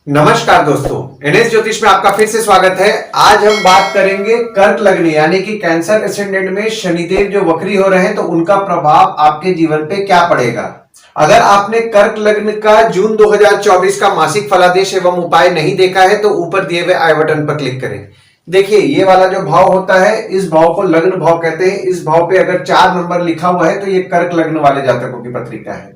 नमस्कार दोस्तों, एनएस ज्योतिष में आपका फिर से स्वागत है। आज हम बात करेंगे कर्क लग्न यानी कि कैंसर एसेंडेंट में शनिदेव जो वक्री हो रहे हैं तो उनका प्रभाव आपके जीवन पे क्या पड़ेगा। अगर आपने कर्क लग्न का जून 2024 का मासिक फलादेश एवं उपाय नहीं देखा है तो ऊपर दिए हुए आई बटन पर क्लिक करें। देखिए, ये वाला जो भाव होता है इस भाव को लग्न भाव कहते हैं। इस भाव पे अगर 4 नंबर लिखा हुआ है तो ये कर्क लग्न वाले जातकों की पत्रिका है।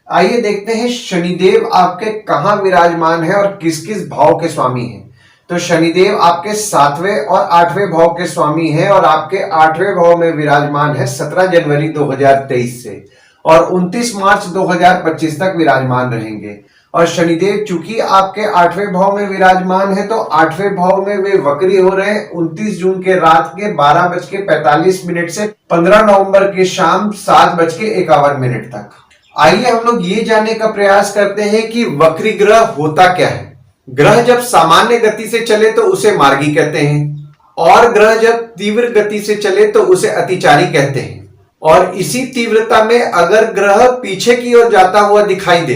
आइए देखते हैं शनिदेव आपके कहां विराजमान है और किस किस भाव के स्वामी हैं। तो शनिदेव आपके 7वें और 8वें भाव के स्वामी हैं और आपके 8वें भाव में विराजमान है 17 जनवरी 2023 से और 29 मार्च 2025 तक विराजमान रहेंगे। और शनिदेव चूंकि आपके 8वें भाव में विराजमान है तो 8वें भाव में वे वक्री हो रहे हैं 29 जून के रात के 12:45 से 15 नवंबर के शाम 7:51 तक। आइए हम लोग ये जानने का प्रयास करते हैं कि वक्री ग्रह होता क्या है। ग्रह जब सामान्य गति से चले तो उसे मार्गी कहते हैं और ग्रह जब तीव्र गति से चले तो उसे अतिचारी कहते हैं। और इसी तीव्रता में अगर ग्रह पीछे की ओर जाता हुआ दिखाई दे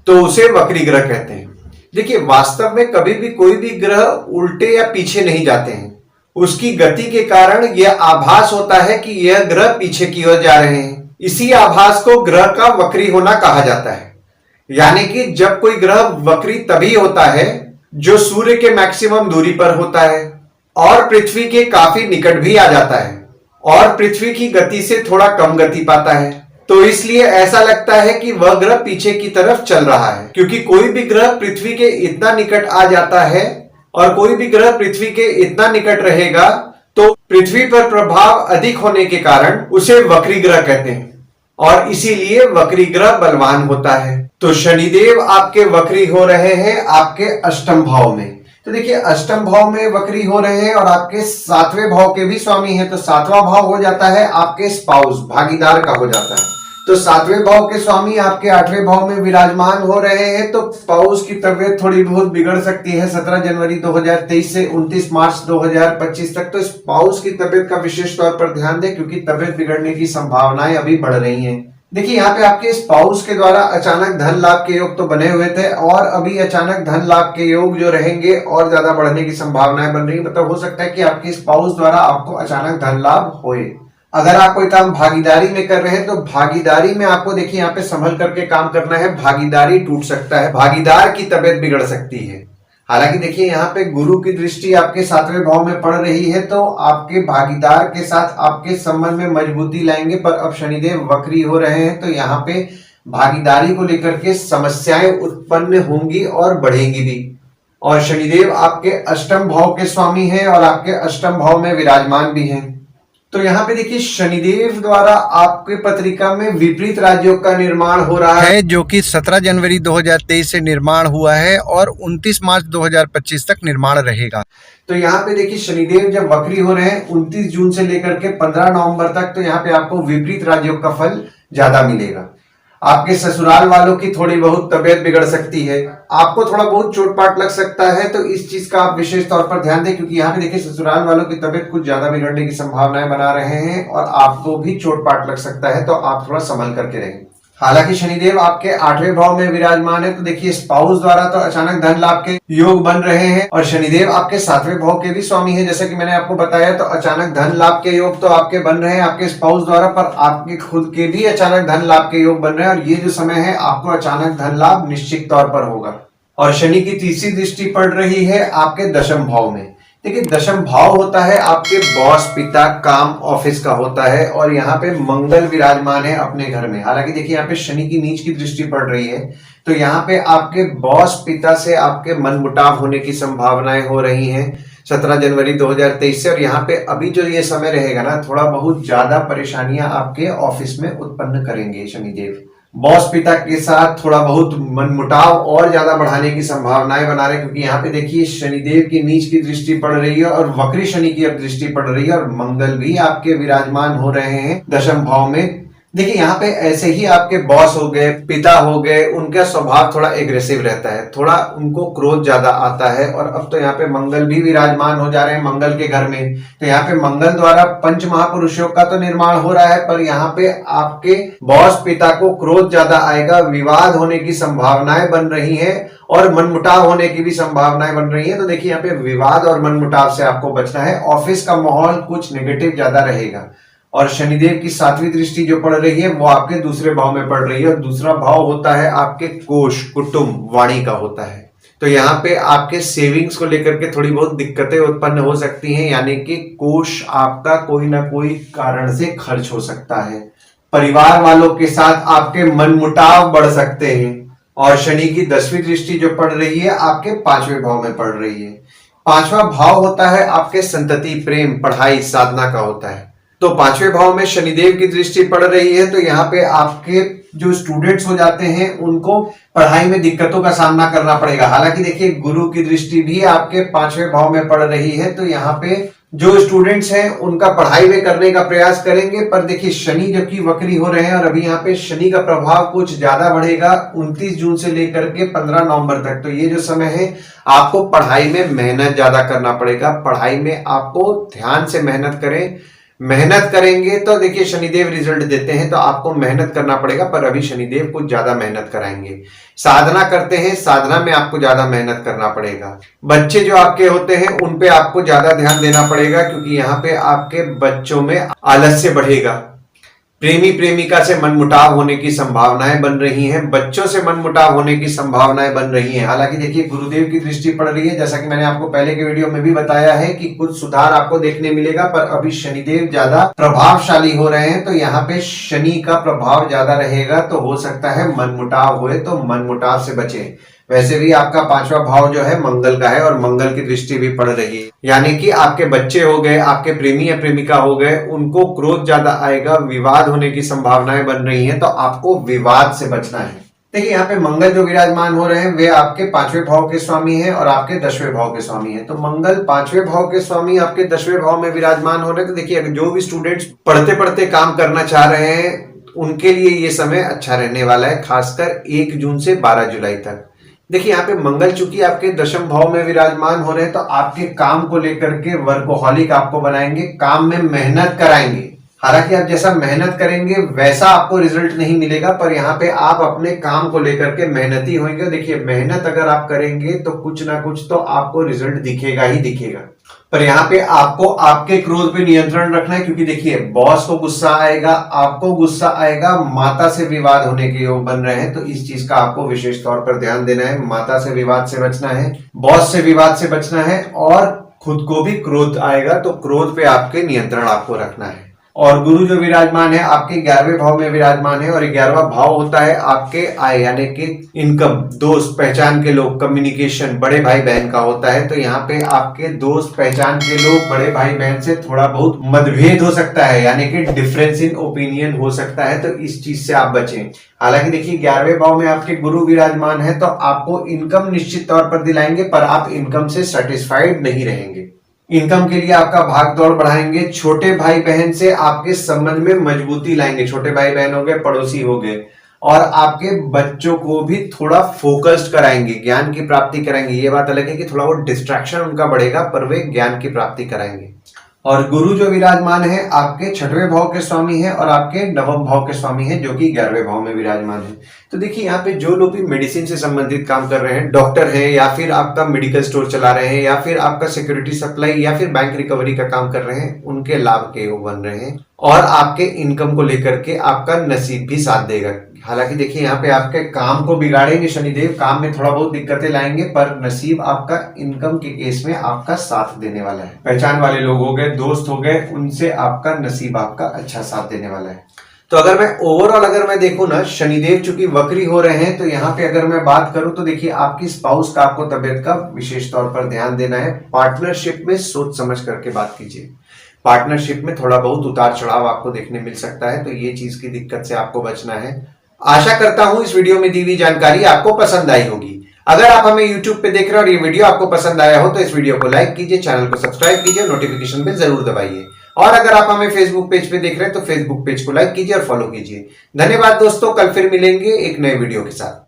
तो उसे वक्री ग्रह कहते हैं। देखिए, वास्तव में कभी भी कोई भी ग्रह उल्टे या पीछे नहीं जाते हैं। उसकी गति के कारण यह आभास होता है कि यह ग्रह पीछे की ओर जा रहे हैं। इसी आभास को ग्रह का वक्री होना कहा जाता है। यानी कि जब कोई ग्रह वक्री तभी होता है जो सूर्य के मैक्सिमम दूरी पर होता है और पृथ्वी के काफी निकट भी आ जाता है और पृथ्वी की गति से थोड़ा कम गति पाता है। तो इसलिए ऐसा लगता है कि वह ग्रह पीछे की तरफ चल रहा है, क्योंकि कोई भी ग्रह पृथ्वी के इतना निकट आ जाता है और कोई भी ग्रह पृथ्वी के इतना निकट रहेगा तो पृथ्वी पर प्रभाव अधिक होने के कारण उसे वक्री ग्रह कहते हैं और इसीलिए वक्री ग्रह बलवान होता है। तो शनिदेव आपके वक्री हो रहे हैं आपके अष्टम भाव में। तो देखिए, अष्टम भाव में वक्री हो रहे हैं और आपके 7वें भाव के भी स्वामी हैं। तो 7वां भाव हो जाता है आपके स्पाउस, भागीदार का हो जाता है। तो 7वें भाव के स्वामी आपके 8वें भाव में विराजमान हो रहे हैं तो स्पाउस की तबीयत थोड़ी बहुत बिगड़ सकती है 17 जनवरी 2023 से 29 मार्च 2025 तक। तो स्पाउस की तबीयत का विशेष तौर पर ध्यान दें, क्योंकि तबीयत बिगड़ने की संभावनाएं अभी बढ़ रही हैं। देखिए, यहाँ पे आपके स्पाउस के द्वारा अचानक धन लाभ के योग तो बने हुए थे और अभी अचानक धन लाभ के योग जो रहेंगे और ज्यादा बढ़ने की संभावनाएं बन रही। मतलब हो सकता है कि आपके स्पाउस द्वारा आपको अचानक धन लाभ होए। अगर आप कोई काम भागीदारी में कर रहे हैं तो भागीदारी में आपको देखिए यहाँ पे संभल करके काम करना है। भागीदारी टूट सकता है, भागीदार की तबीयत बिगड़ सकती है। हालांकि देखिए, यहाँ पे गुरु की दृष्टि आपके 7वें भाव में पड़ रही है तो आपके भागीदार के साथ आपके संबंध में मजबूती लाएंगे। पर अब शनिदेव वक्री हो रहे हैं तो यहाँ पे भागीदारी को लेकर के समस्याएं उत्पन्न होंगी और बढ़ेंगी भी। और शनिदेव आपके अष्टम भाव के स्वामी हैं और आपके अष्टम भाव में विराजमान भी हैं। तो यहाँ पे देखिए, शनिदेव द्वारा आपके पत्रिका में विपरीत राजयोग का निर्माण हो रहा है, जो कि 17 जनवरी 2023 से निर्माण हुआ है और 29 मार्च 2025 तक निर्माण रहेगा। तो यहाँ पे देखिए, शनिदेव जब वक्री हो रहे हैं 29 जून से लेकर के 15 नवंबर तक, तो यहाँ पे आपको विपरीत राजयोग का फल ज्यादा मिलेगा। आपके ससुराल वालों की थोड़ी बहुत तबीयत बिगड़ सकती है, आपको थोड़ा बहुत चोट-पाट लग सकता है। तो इस चीज का आप विशेष तौर पर ध्यान दें, क्योंकि यहाँ पे देखिए ससुराल वालों की तबीयत कुछ ज्यादा बिगड़ने की संभावनाएं बना रहे हैं और आपको भी चोट-पाट लग सकता है। तो आप थोड़ा संभल करके रहें। हालांकि शनिदेव आपके 8वें भाव में विराजमान है तो देखिए, स्पाउस द्वारा तो अचानक धन लाभ के योग बन रहे हैं और शनिदेव आपके 7वें भाव के भी स्वामी हैं। जैसे कि मैंने आपको बताया, तो अचानक धन लाभ के योग तो आपके बन रहे हैं आपके स्पाउस द्वारा, पर आपके खुद के भी अचानक धन लाभ के योग बन रहे हैं और ये जो समय है आपको अचानक धन लाभ निश्चित तौर पर होगा। और शनि की तीसरी दृष्टि पड़ रही है आपके दशम भाव में। देखिए, दशम भाव होता है आपके बॉस, पिता, काम, ऑफिस का होता है और यहाँ पे मंगल विराजमान है अपने घर में। हालांकि देखिए, यहाँ पे शनि की नीच की दृष्टि पड़ रही है तो यहाँ पे आपके बॉस, पिता से आपके मनमुटाव होने की संभावनाएं हो रही हैं 17 जनवरी 2023 से। और यहाँ पे अभी जो ये समय रहेगा ना, थोड़ा बहुत ज्यादा परेशानियां आपके ऑफिस में उत्पन्न करेंगे शनिदेव। बॉस, पिता के साथ थोड़ा बहुत मनमुटाव और ज्यादा बढ़ाने की संभावनाएं बना रहे हैं, क्योंकि यहाँ पे देखिए शनिदेव की नीच की दृष्टि पड़ रही है और वक्री शनि की अब दृष्टि पड़ रही है और मंगल भी आपके विराजमान हो रहे हैं दशम भाव में देखिए यहाँ पे ऐसे ही आपके बॉस हो गए, पिता हो गए, उनका स्वभाव थोड़ा एग्रेसिव रहता है, थोड़ा उनको क्रोध ज्यादा आता है। और अब तो यहाँ पे मंगल भी विराजमान हो जा रहे हैं मंगल के घर में, तो यहाँ पे मंगल द्वारा पंच महापुरुषों का तो निर्माण हो रहा है, पर यहाँ पे आपके बॉस पिता को क्रोध ज्यादा आएगा, विवाद होने की संभावनाएं बन रही है और मनमुटाव होने की भी संभावनाएं बन रही है। तो देखिए यहाँ पे विवाद और मनमुटाव से आपको बचना है। ऑफिस का माहौल कुछ नेगेटिव ज्यादा रहेगा। और शनिदेव की 7वीं दृष्टि जो पड़ रही है वो आपके दूसरे भाव में पड़ रही है, और दूसरा भाव होता है आपके कोष, कुटुंब, वाणी का होता है। तो यहाँ पे आपके सेविंग्स को लेकर के थोड़ी बहुत दिक्कतें उत्पन्न हो सकती हैं, यानी कि कोष आपका कोई ना कोई कारण से खर्च हो सकता है। परिवार वालों के साथ आपके मनमुटाव बढ़ सकते हैं। और शनि की 10वीं दृष्टि जो पड़ रही है आपके 5वें भाव में पड़ रही है। 5वां भाव होता है आपके संतति, प्रेम, पढ़ाई, साधना का होता है। तो 5वें भाव में शनिदेव की दृष्टि पड़ रही है, तो यहाँ पे आपके जो स्टूडेंट्स हो जाते हैं उनको पढ़ाई में दिक्कतों का सामना करना पड़ेगा। हालांकि देखिए गुरु की दृष्टि भी आपके 5वें भाव में पड़ रही है, तो यहाँ पे जो स्टूडेंट्स हैं उनका पढ़ाई में करने का प्रयास करेंगे। पर देखिए शनि जबकि वक्री हो रहे हैं और अभी यहाँ पे शनि का प्रभाव कुछ ज्यादा बढ़ेगा 29 जून से लेकर के 15 नवंबर तक। तो ये जो समय है आपको पढ़ाई में मेहनत ज्यादा करना पड़ेगा। पढ़ाई में आपको ध्यान से मेहनत करें, मेहनत करेंगे तो देखिए शनिदेव रिजल्ट देते हैं, तो आपको मेहनत करना पड़ेगा। पर अभी शनिदेव कुछ ज्यादा मेहनत कराएंगे। साधना करते हैं, साधना में आपको ज्यादा मेहनत करना पड़ेगा। बच्चे जो आपके होते हैं उन पे आपको ज्यादा ध्यान देना पड़ेगा, क्योंकि यहाँ पे आपके बच्चों में आलस्य बढ़ेगा। प्रेमी प्रेमिका से मनमुटाव होने की संभावनाएं बन रही हैं, बच्चों से मनमुटाव होने की संभावनाएं बन रही हैं। हालांकि देखिए गुरुदेव की दृष्टि पड़ रही है, जैसा कि मैंने आपको पहले के वीडियो में भी बताया है कि कुछ सुधार आपको देखने मिलेगा। पर अभी शनिदेव ज्यादा प्रभावशाली हो रहे हैं, तो यहाँ पे शनि का प्रभाव ज्यादा रहेगा, तो हो सकता है मनमुटाव हुए, तो मनमुटाव से बचे। वैसे भी आपका 5वां भाव जो है मंगल का है और मंगल की दृष्टि भी पड़ रही है, यानी कि आपके बच्चे हो गए, आपके प्रेमी या प्रेमिका हो गए, उनको क्रोध ज्यादा आएगा, विवाद होने की संभावनाएं बन रही हैं, तो आपको विवाद से बचना है। देखिए यहाँ पे मंगल जो विराजमान हो रहे हैं वे आपके 5वें भाव के स्वामी हैं और आपके 10वें भाव के स्वामी हैं। तो मंगल 5वें भाव के स्वामी आपके 10वें भाव में विराजमान हो रहे हैं। तो देखिए जो भी स्टूडेंट्स पढ़ते पढ़ते काम करना चाह रहे हैं उनके लिए ये समय अच्छा रहने वाला है, खासकर 1 जून से 12 जुलाई तक। देखिए यहाँ पे मंगल चूंकि आपके 10वें भाव में विराजमान हो रहे हैं, तो आपके काम को लेकर के वर्कोहॉलिक आपको बनाएंगे, काम में मेहनत कराएंगे। हालांकि आप जैसा मेहनत करेंगे वैसा आपको रिजल्ट नहीं मिलेगा, पर यहाँ पे आप अपने काम को लेकर के मेहनती होंगे। देखिए मेहनत अगर आप करेंगे तो कुछ ना कुछ तो आपको रिजल्ट दिखेगा ही दिखेगा। पर यहाँ पे आपको आपके क्रोध पे नियंत्रण रखना है, क्योंकि देखिए बॉस को गुस्सा आएगा, आपको गुस्सा आएगा, माता से विवाद होने के योग बन रहे हैं, तो इस चीज का आपको विशेष तौर पर ध्यान देना है। माता से विवाद से बचना है, बॉस से विवाद से बचना है, और खुद को भी क्रोध आएगा तो क्रोध पे आपके नियंत्रण आपको रखना है। और गुरु जो विराजमान है आपके 11वें भाव में विराजमान है, और 11वां भाव होता है आपके आय यानी कि इनकम, दोस्त, पहचान के लोग, कम्युनिकेशन, बड़े भाई बहन का होता है। तो यहाँ पे आपके दोस्त, पहचान के लोग, बड़े भाई बहन से थोड़ा बहुत मतभेद हो सकता है, यानी कि डिफरेंस इन ओपिनियन हो सकता है, तो इस चीज से आप बचें। हालांकि देखिए 11वें भाव में आपके गुरु विराजमान है, तो आपको इनकम निश्चित तौर पर दिलाएंगे, पर आप इनकम से सेटिस्फाइड नहीं रहेंगे। इनकम के लिए आपका भाग दौड़ बढ़ाएंगे। छोटे भाई बहन से आपके संबंध में मजबूती लाएंगे, छोटे भाई बहन हो गए, पड़ोसी हो गए, और आपके बच्चों को भी थोड़ा फोकस्ड कराएंगे, ज्ञान की प्राप्ति कराएंगे। ये बात अलग है कि थोड़ा वो डिस्ट्रैक्शन उनका बढ़ेगा, पर वे ज्ञान की प्राप्ति कराएंगे। और गुरु जो विराजमान है आपके 6वें भाव के स्वामी है और आपके 9वें भाव के स्वामी है, जो कि 11वें भाव में विराजमान है। तो देखिए यहाँ पे जो लोग भी मेडिसिन से संबंधित काम कर रहे हैं, डॉक्टर हैं, या फिर आपका मेडिकल स्टोर चला रहे हैं, या फिर आपका सिक्योरिटी सप्लाई या फिर बैंक रिकवरी का काम कर रहे हैं, उनके लाभ के योग बन रहे हैं। और आपके इनकम को लेकर के आपका नसीब भी साथ देगा। हालांकि देखिए यहाँ पे आपके काम को बिगाड़ेंगे शनिदेव, काम में थोड़ा बहुत दिक्कतें लाएंगे, पर नसीब आपका इनकम के केस में आपका साथ देने वाला है। पहचान वाले लोग हो गए, दोस्त हो गए, उनसे आपका नसीब आपका अच्छा साथ देने वाला है। तो अगर मैं ओवरऑल अगर मैं देखूं ना, शनिदेव चूंकि वक्री हो रहे हैं, तो यहाँ पे अगर मैं बात करूं तो देखिए आपकी स्पाउस का आपको तबियत का विशेष तौर पर ध्यान देना है। पार्टनरशिप में सोच समझ करके बात कीजिए। पार्टनरशिप में थोड़ा बहुत उतार चढ़ाव आपको देखने मिल सकता है, तो ये चीज की दिक्कत से आपको बचना है। आशा करता हूं इस वीडियो में दी हुई जानकारी आपको पसंद आई होगी। अगर आप हमें YouTube पे देख रहे हैं और ये वीडियो आपको पसंद आया हो तो इस वीडियो को लाइक कीजिए, चैनल को सब्सक्राइब कीजिए, नोटिफिकेशन बेल जरूर दबाइए। और अगर आप हमें फेसबुक पेज पे देख रहे हैं तो फेसबुक पेज को लाइक कीजिए और फॉलो कीजिए। धन्यवाद दोस्तों, कल फिर मिलेंगे एक नए वीडियो के साथ।